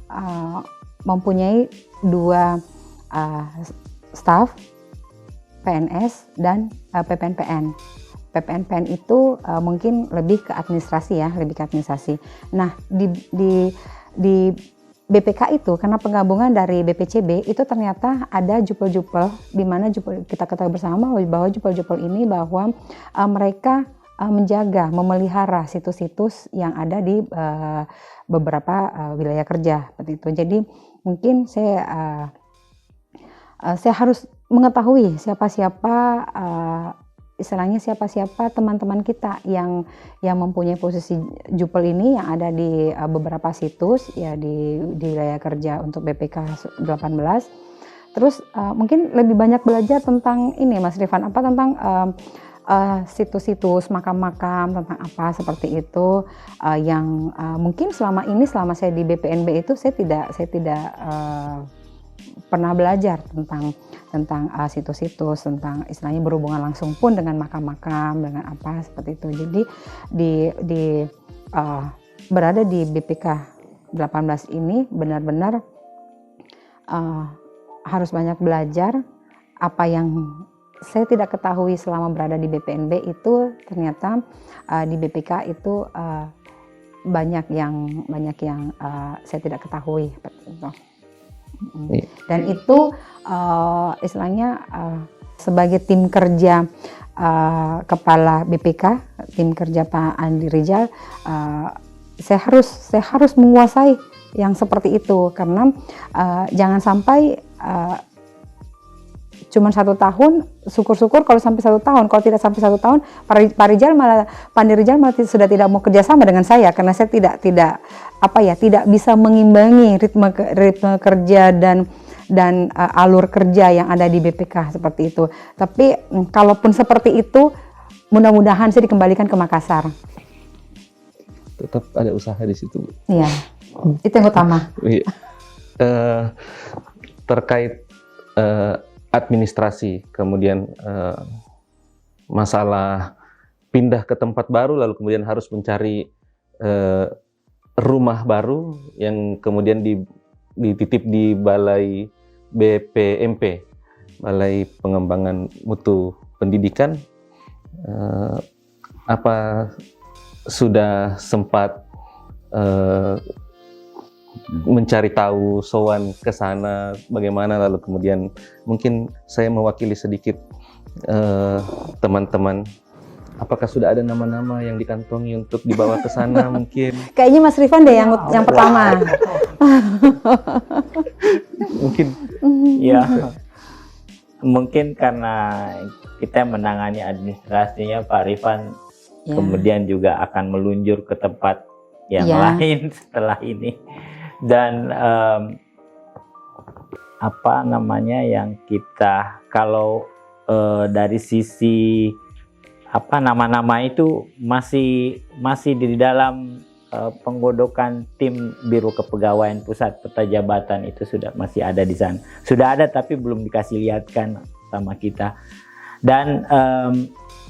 mempunyai 2 staf, PNS dan PPNPN. PPNPN itu mungkin lebih ke administrasi ya, lebih ke administrasi. Nah, di BPK itu karena penggabungan dari BPCB itu ternyata ada jupel-jupel, di mana kita ketahui bersama bahwa jupel-jupel ini bahwa mereka menjaga, memelihara situs-situs yang ada di beberapa wilayah kerja seperti itu. Jadi mungkin saya harus mengetahui siapa-siapa istilahnya siapa-siapa teman-teman kita yang mempunyai posisi jupel ini yang ada di beberapa situs ya di wilayah kerja untuk BPK 18. Terus mungkin lebih banyak belajar tentang ini Mas Rifan, apa tentang situs-situs makam-makam, tentang apa seperti itu yang mungkin selama saya di BPNB itu saya tidak pernah belajar tentang situs-situs, tentang istilahnya berhubungan langsung pun dengan makam-makam, dengan apa seperti itu. Jadi berada di BPK 18 ini benar-benar harus banyak belajar. Apa yang saya tidak ketahui selama berada di BPNB itu ternyata di BPK itu banyak yang saya tidak ketahui seperti itu. Dan itu istilahnya sebagai tim kerja kepala BPK, tim kerja Pak Andi Rijal, saya harus menguasai yang seperti itu karena jangan sampai cuma 1 tahun, syukur-syukur kalau sampai 1 tahun. Kalau tidak sampai 1 tahun, Pak Andi Rijal malah sudah tidak mau kerjasama dengan saya karena saya tidak bisa mengimbangi ritme kerja dan alur kerja yang ada di BPK seperti itu. Tapi kalaupun seperti itu, mudah-mudahan saya dikembalikan ke Makassar. Tetap ada usaha di situ. Iya, itu yang utama. Terkait administrasi, kemudian masalah pindah ke tempat baru, lalu kemudian harus mencari rumah baru yang kemudian dititip di Balai BPMP, Balai Pengembangan Mutu Pendidikan. Apa sudah sempat mencari tahu, sowan ke sana bagaimana, lalu kemudian mungkin saya mewakili sedikit teman-teman, apakah sudah ada nama-nama yang dikantongi untuk dibawa ke sana mungkin? Kayaknya Mas Rifan deh yang pertama. Mungkin ya, mungkin karena kita menangani administrasinya, Pak Rifan kemudian juga akan meluncur ke tempat yang lain setelah ini. Dan yang kita kalau dari sisi nama-nama itu masih di dalam penggodokan tim Biro Kepegawaian Pusat Peta Jabatan itu masih ada di sana. Sudah ada tapi belum dikasih lihatkan sama kita. Dan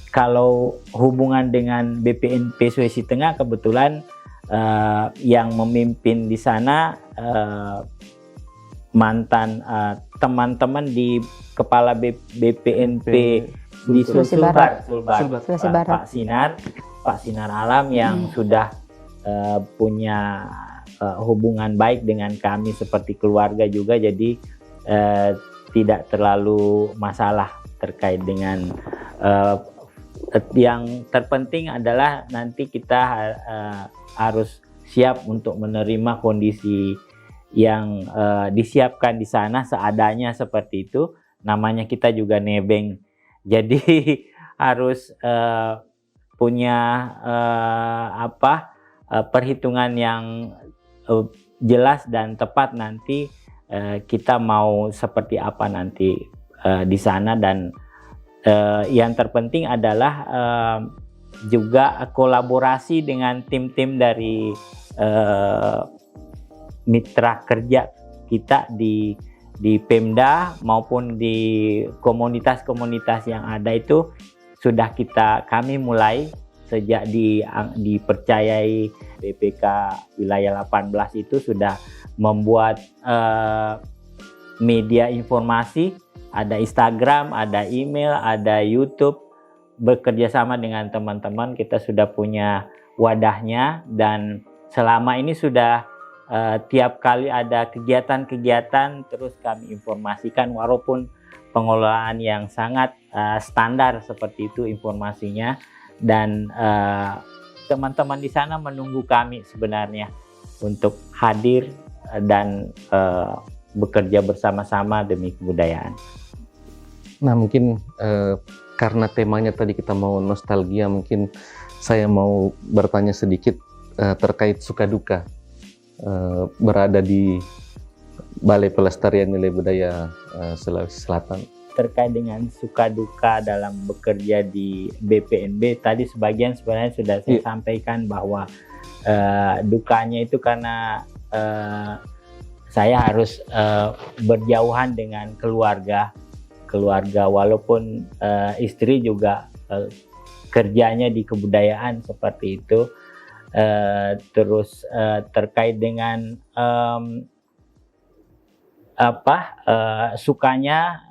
kalau hubungan dengan BPNP Sulawesi Tengah, kebetulan yang memimpin di sana mantan teman-teman di kepala BPNP di Sulawesi Barat, Pak Sinar Alam yang sudah punya hubungan baik dengan kami seperti keluarga juga, jadi tidak terlalu masalah terkait dengan yang terpenting adalah nanti kita harus siap untuk menerima kondisi yang disiapkan di sana seadanya seperti itu. Namanya kita juga nebeng, jadi harus punya perhitungan yang jelas dan tepat nanti kita mau seperti apa nanti di sana. Dan yang terpenting adalah juga kolaborasi dengan tim-tim dari mitra kerja kita di Pemda maupun di komunitas-komunitas yang ada. Itu sudah kami mulai sejak dipercayai BPK wilayah 18 itu sudah membuat media informasi, ada Instagram, ada email, ada YouTube. Bekerja sama dengan teman-teman kita sudah punya wadahnya, dan selama ini sudah tiap kali ada kegiatan-kegiatan terus kami informasikan, walaupun pengelolaan yang sangat standar seperti itu informasinya. dan teman-teman di sana menunggu kami sebenarnya untuk hadir dan bekerja bersama-sama demi kebudayaan. Nah, mungkin karena temanya tadi kita mau nostalgia, mungkin saya mau bertanya sedikit terkait suka duka berada di Balai Pelestarian Nilai Budaya Sulawesi Selatan. Terkait dengan suka duka dalam bekerja di BPNB, tadi sebagian sebenarnya sudah saya sampaikan bahwa dukanya itu karena saya harus berjauhan dengan keluarga walaupun istri juga kerjanya di kebudayaan seperti itu. Terus terkait dengan sukanya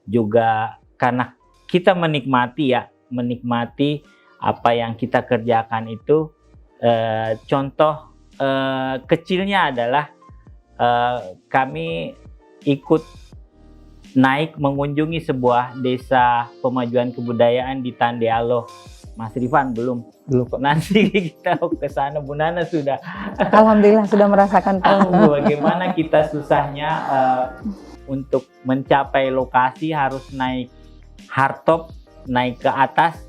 juga karena kita menikmati apa yang kita kerjakan itu. Contoh kecilnya adalah kami ikut naik mengunjungi sebuah desa pemajuan kebudayaan di Tandealo. Mas Rifan belum Pak. Nanti kita ke sana, Bu Nana sudah. Alhamdulillah sudah merasakan Pak. Bagaimana kita susahnya untuk mencapai lokasi, harus naik hardtop, naik ke atas,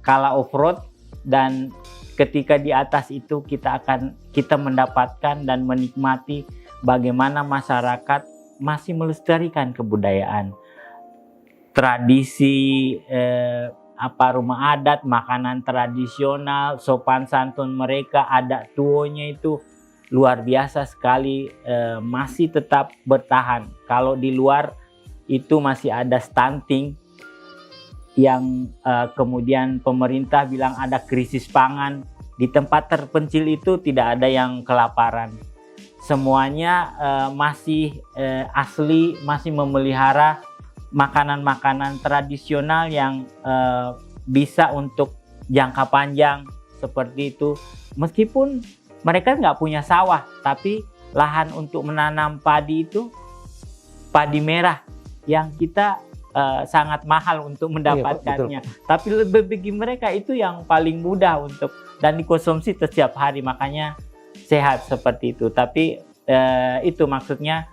kala off-road, dan ketika di atas itu kita mendapatkan dan menikmati bagaimana masyarakat masih melestarikan kebudayaan, tradisi rumah adat, makanan tradisional, sopan santun mereka, adat tuonya itu luar biasa sekali, masih tetap bertahan. Kalau di luar itu masih ada stunting yang kemudian pemerintah bilang ada krisis pangan. Di tempat terpencil itu tidak ada yang kelaparan. Semuanya masih asli, masih memelihara makanan-makanan tradisional yang bisa untuk jangka panjang seperti itu. Meskipun mereka nggak punya sawah, tapi lahan untuk menanam padi itu padi merah yang kita sangat mahal untuk mendapatkannya. Tapi bagi mereka itu yang paling mudah untuk dan dikonsumsi setiap hari, makanya sehat seperti itu. Tapi itu maksudnya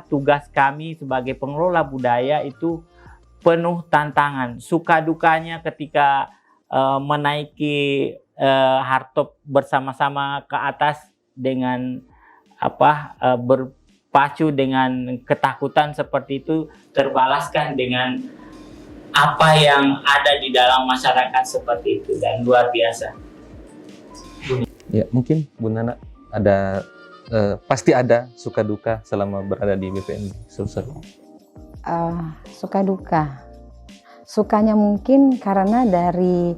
tugas kami sebagai pengelola budaya itu penuh tantangan. Suka dukanya ketika menaiki hardtop bersama-sama ke atas dengan berpacu dengan ketakutan seperti itu, terbalaskan dengan apa yang ada di dalam masyarakat seperti itu, dan luar biasa. Ya, mungkin Bu Nana ada pasti ada suka duka selama berada di BPNB Sulsel. Suka duka, sukanya mungkin karena dari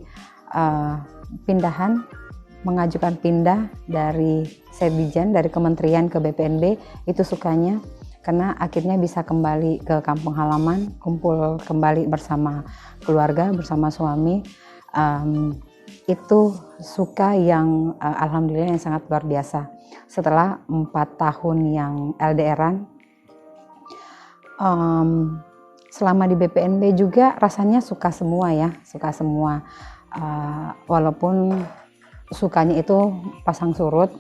mengajukan pindah dari Sebijan, dari kementerian ke BPNB, itu sukanya karena akhirnya bisa kembali ke kampung halaman, kumpul kembali bersama keluarga, bersama suami. Itu suka yang alhamdulillah yang sangat luar biasa. Setelah 4 tahun yang LDRan, selama di BPNB juga rasanya suka semua ya, suka semua. Walaupun sukanya itu pasang surut,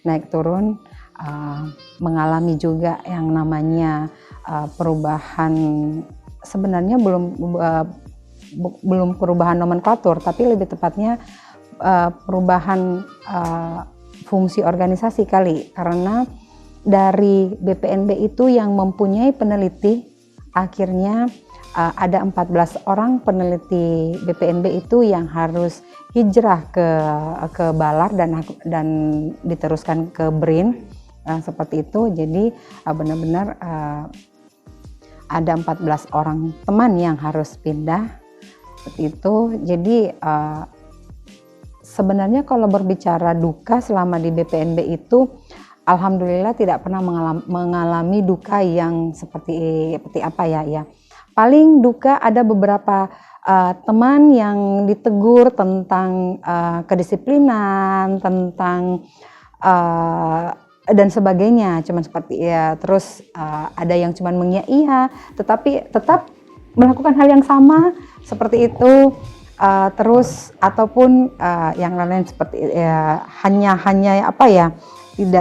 naik turun, mengalami juga yang namanya perubahan, sebenarnya belum perubahan nomenklatur, tapi lebih tepatnya perubahan fungsi organisasi kali, karena dari BPNB itu yang mempunyai peneliti, akhirnya ada 14 orang peneliti BPNB itu yang harus hijrah ke Balar dan diteruskan ke BRIN, seperti itu. Jadi benar-benar ada 14 orang teman yang harus pindah seperti itu. Jadi sebenarnya kalau berbicara duka selama di BPNB itu, alhamdulillah tidak pernah mengalami duka yang seperti apa ya. Paling duka ada beberapa teman yang ditegur tentang kedisiplinan, tentang dan sebagainya, cuman seperti ya. Terus ada yang cuman mengiyakan, tetapi tetap melakukan hal yang sama seperti itu, terus ataupun yang lain-lain seperti hanya apa ya,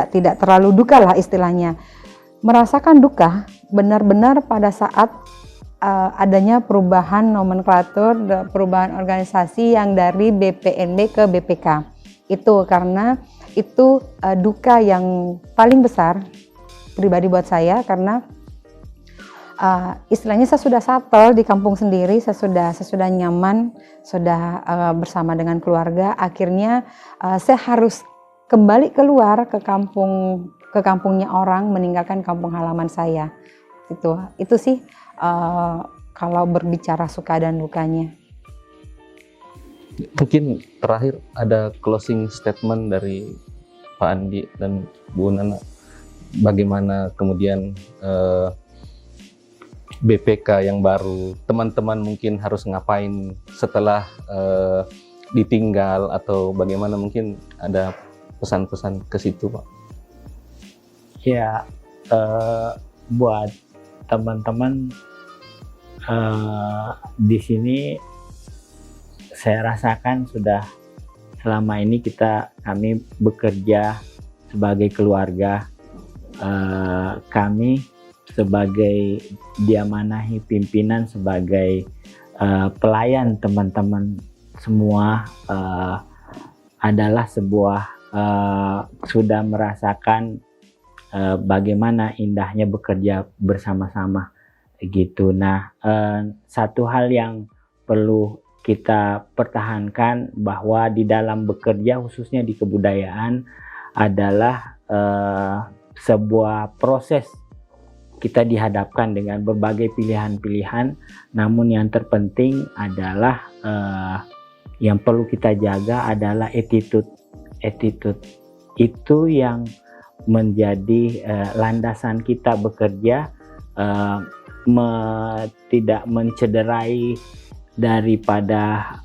tidak terlalu duka lah istilahnya. Merasakan duka benar-benar pada saat adanya perubahan nomenklatur, perubahan organisasi yang dari BPNB ke BPK. Itu karena itu duka yang paling besar pribadi buat saya, karena istilahnya saya sudah settle di kampung sendiri, saya sudah nyaman, sudah bersama dengan keluarga. Akhirnya saya harus kembali keluar ke kampungnya orang, meninggalkan kampung halaman saya. Itu sih kalau berbicara suka dan dukanya. Mungkin terakhir ada closing statement dari Pak Andi dan Bu Nana, bagaimana kemudian BPK yang baru, teman-teman mungkin harus ngapain setelah ditinggal, atau bagaimana, mungkin ada pesan-pesan ke situ, Pak? Ya, buat teman-teman di sini, saya rasakan sudah selama ini kami bekerja sebagai keluarga, kami sebagai diamanahi pimpinan, sebagai pelayan teman-teman semua, adalah sebuah sudah merasakan bagaimana indahnya bekerja bersama-sama gitu. Nah, satu hal yang perlu kita pertahankan bahwa di dalam bekerja, khususnya di kebudayaan, adalah sebuah proses. Kita dihadapkan dengan berbagai pilihan-pilihan, namun yang terpenting adalah yang perlu kita jaga adalah attitude. Itu yang menjadi landasan kita bekerja, tidak mencederai daripada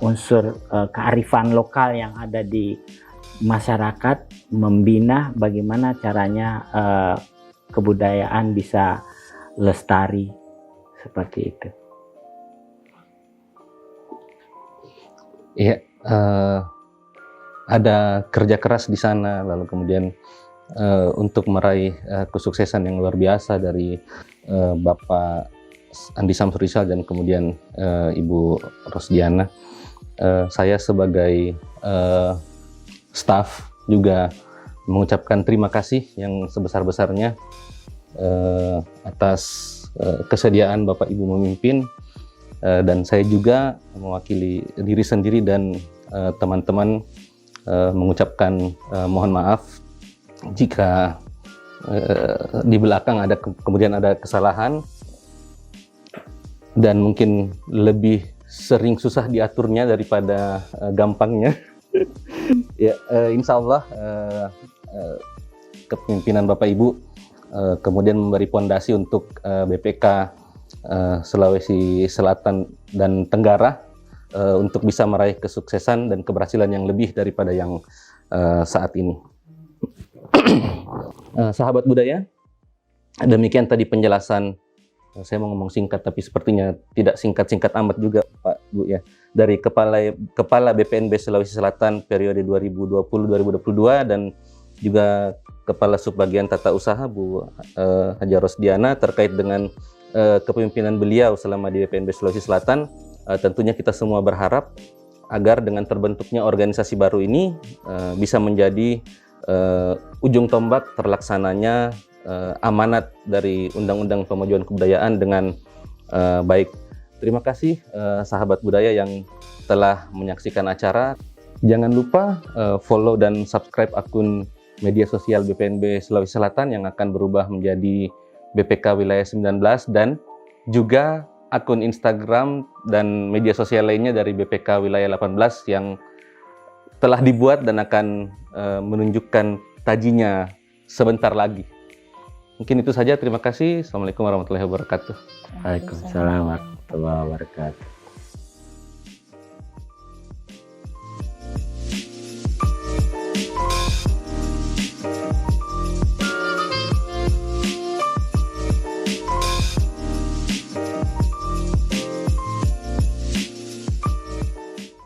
unsur kearifan lokal yang ada di masyarakat, membina bagaimana caranya kebudayaan bisa lestari seperti itu. Iya, ada kerja keras di sana, lalu kemudian untuk meraih kesuksesan yang luar biasa dari Bapak Andi Samsurizal dan kemudian Ibu Rosdiana. Saya sebagai staf juga mengucapkan terima kasih yang sebesar-besarnya atas kesediaan Bapak Ibu memimpin, dan saya juga mewakili diri sendiri dan teman-teman mengucapkan mohon maaf jika di belakang kemudian ada kesalahan dan mungkin lebih sering susah diaturnya daripada gampangnya. Ya, insya Allah kepemimpinan Bapak Ibu kemudian memberi pondasi untuk BPK Sulawesi Selatan dan Tenggara untuk bisa meraih kesuksesan dan keberhasilan yang lebih daripada yang saat ini. Sahabat budaya, demikian tadi penjelasan. Saya mau ngomong singkat, tapi sepertinya tidak singkat-singkat amat juga, Pak Bu, ya. Dari Kepala BPNB Sulawesi Selatan periode 2020-2022 dan juga Kepala Subbagian Tata Usaha Bu Haja Rosdiana terkait dengan kepemimpinan beliau selama di BPNB Sulawesi Selatan. Tentunya kita semua berharap agar dengan terbentuknya organisasi baru ini bisa menjadi ujung tombak terlaksananya amanat dari Undang-Undang Pemajuan Kebudayaan dengan baik. Terima kasih sahabat budaya yang telah menyaksikan acara. Jangan lupa follow dan subscribe akun media sosial BPNB Sulawesi Selatan yang akan berubah menjadi BPK Wilayah 19, dan juga akun Instagram dan media sosial lainnya dari BPK Wilayah 18 yang telah dibuat dan akan menunjukkan tajinya sebentar lagi. Mungkin itu saja, terima kasih. Assalamualaikum warahmatullahi wabarakatuh. Waalaikumsalam warahmatullahi wabarakatuh.